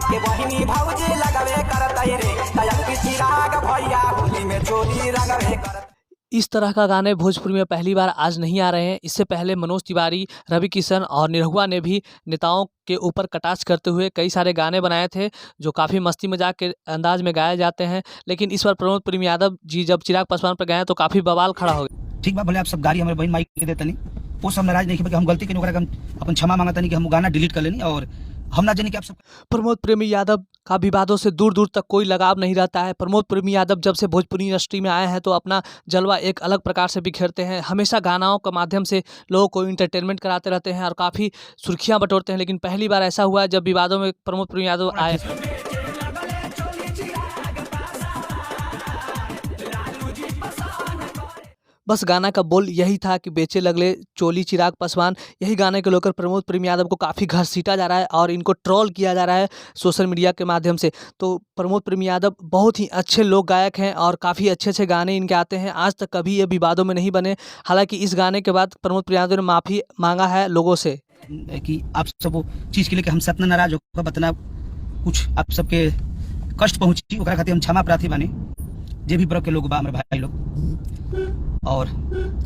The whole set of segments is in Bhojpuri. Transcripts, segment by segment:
के बहिनी भौजी लगवे करतई रे तयन की चिराग भैया होली में चोली रंगवे करत। इस तरह का गाने भोजपुरी में पहली बार आज नहीं आ रहे हैं। इससे पहले मनोज तिवारी, रवि किशन और निरहुआ ने भी नेताओं के ऊपर कटाक्ष करते हुए कई सारे गाने बनाए थे जो काफ़ी मस्ती मजाक के अंदाज में गाए जाते हैं। लेकिन इस बार प्रमोद प्रेम यादव जी जब चिराग पासवान पर गए तो काफ़ी बवाल खड़ा हो गया। ठीक बा, भले आप सब गाड़ी हमारे बहन माई के देते नहीं, वो सब नाराज नहीं कि हम गलती के हम अपन क्षमा मांगता नहीं कि हम गाना डिलीट कर लेनी और हम ना जानी कि आप सब। प्रमोद प्रेमी यादव का विवादों से दूर दूर तक कोई लगाव नहीं रहता है। प्रमोद प्रेमी यादव जब से भोजपुरी इंडस्ट्री में आए हैं तो अपना जलवा एक अलग प्रकार से बिखेरते हैं। हमेशा गानाओं के माध्यम से लोगों को इंटरटेनमेंट कराते रहते हैं और काफ़ी सुर्खियां बटोरते हैं। लेकिन पहली बार ऐसा हुआ है जब विवादों में प्रमोद प्रेमी यादव आए। बस गाना का बोल यही था कि बेचे लगले चोली चिराग पासवान। यही गाने को लेकर प्रमोद प्रेम यादव को काफ़ी घसीटा जा रहा है और इनको ट्रोल किया जा रहा है सोशल मीडिया के माध्यम से। तो प्रमोद प्रेम यादव बहुत ही अच्छे लोक गायक हैं और काफ़ी अच्छे अच्छे गाने इनके आते हैं। आज तक कभी ये विवादों में नहीं बने। हालांकि इस गाने के बाद प्रमोद प्रेम यादव ने माफ़ी मांगा है लोगों से कि आप सब वो चीज़ के लिए कि हम सतना नाराज होकर बतना कुछ आप सबके कष्ट पहुँची ओकरा खातिर हम क्षमा प्रार्थी बानी। जे भी वर्ग के लोग बा हमारे भाई लोग, और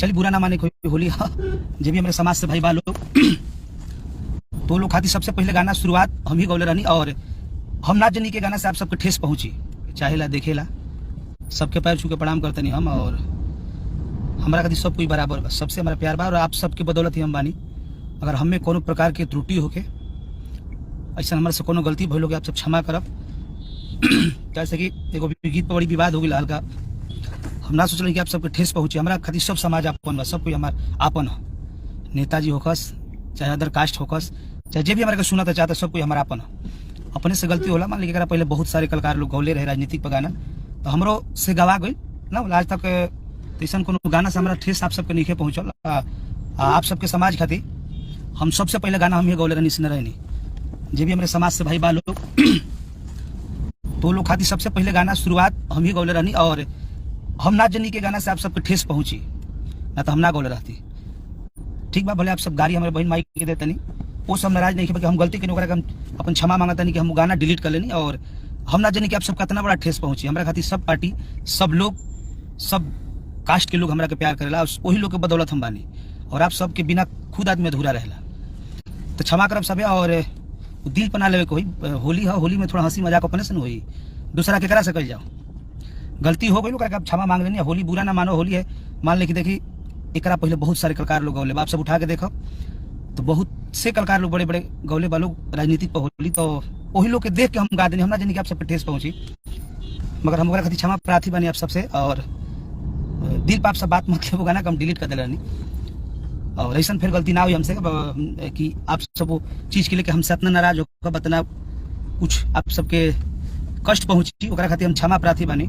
चलिए बुरा ना माने कोई होली जे भी हमारे समाज से भाई बा लोग तो लोग खातिर सबसे पहले गाना शुरुआत हम ही गौले रहनी और हम ना जनी के गाना से आप सबके ठेस पहुंची। चाहेला देखेला सबके पैर छू के प्रणाम करते नहीं हम, और हमारा खातिर सब कोई बराबर बा, सबसे हमारा प्यार बा और आप सबके बदौलत ही हम बानी। अगर हमें कोनो प्रकार के त्रुटि होके ऐसा हमारे से कोनो गलती भइल होके आप सब क्षमा करब। कैसे कि एगो गीत पर बड़ी विवाद हो गई हल्का, हम ना सोचल कि आप सबके ठेस पहुँचे। हमारा खातिर सब समाज आपन बा, सब कोई हमार आपन हो, नेताजी होकस चाहे अदर कास्ट होकस चाहे जे भी हमारे सुना था चाहता सब कोई हमारा आपन हो। अपने से गलती होला, मान लीजिए पहले बहुत सारे कलाकार लोग गौले रहे राजनीतिक पर गाना, तो हमरो से गवा गई ना आज तक ऐसा कोनो गाना से हमारा ठेस आप सबके नीचे पहुँचल। आप सबके समाज खातिर हम सबसे पहले गाना हम ही गौले रहनी से न रहनी। जे भी हमारे समाज से भाई बा लोग तो लोग खातिर सबसे पहले गाना शुरुआत हम ही गौले रहनी और हम ना जनी के गाना से आप सबके ठेस पहुंची, ना तो हम ना गौले रहती। ठीक बा, भले आप सब गाड़ी हमारे बहन माई के देते नहीं, वो सब नाराज नहीं कि हम गलती के हम अपन क्षमा मांगता नहीं कि हम गाना डिलीट कर लेनी और हम ना जनी कि आप सब कितना बड़ा ठेस पहुंची। हमारे खातिर सब पार्टी सब लोग सब कास्ट के लोग हमारा के प्यार करेला, वही लोग के बदौलत हम बानी और आप सबके बिना खुद आदमी अधूरा रहेला। तो क्षमा करब सबे और दिल पर ना लेवे कोई। होली है, होली में थोड़ा हंसी मजाक अपने से न हुई, दूसरा केकरा से कर जाओ। गलती हो गई लोग क्षमा मांग लेनी। होली बुरा ना मानो, होली है मान ले कि देखी एकरा पहले बहुत सारे कलाकार लोग गौले, आप सब उठा के देखो तो बहुत से कलाकार लोग बड़े बड़े गौले बा लोग राजनीतिक पर होली, तो वही लोग के देख के हम गा देनी। हम ना जानी कि आप सब पे ठेस पहुंची, मगर हम खातिर क्षमा प्रार्थी बनी आप सबसे और दिल पर आप सब बात मतलब वो गाना हम डिलीट कर दिला नहीं और ऐसा फिर गलती ना हुई हमसे कि आप सब वो चीज़ के लिए कि हम सतना नाराज होकर बतना कुछ आप सबके कष्ट पहुँची ओकरा खातिर हम क्षमा प्रार्थी बनी।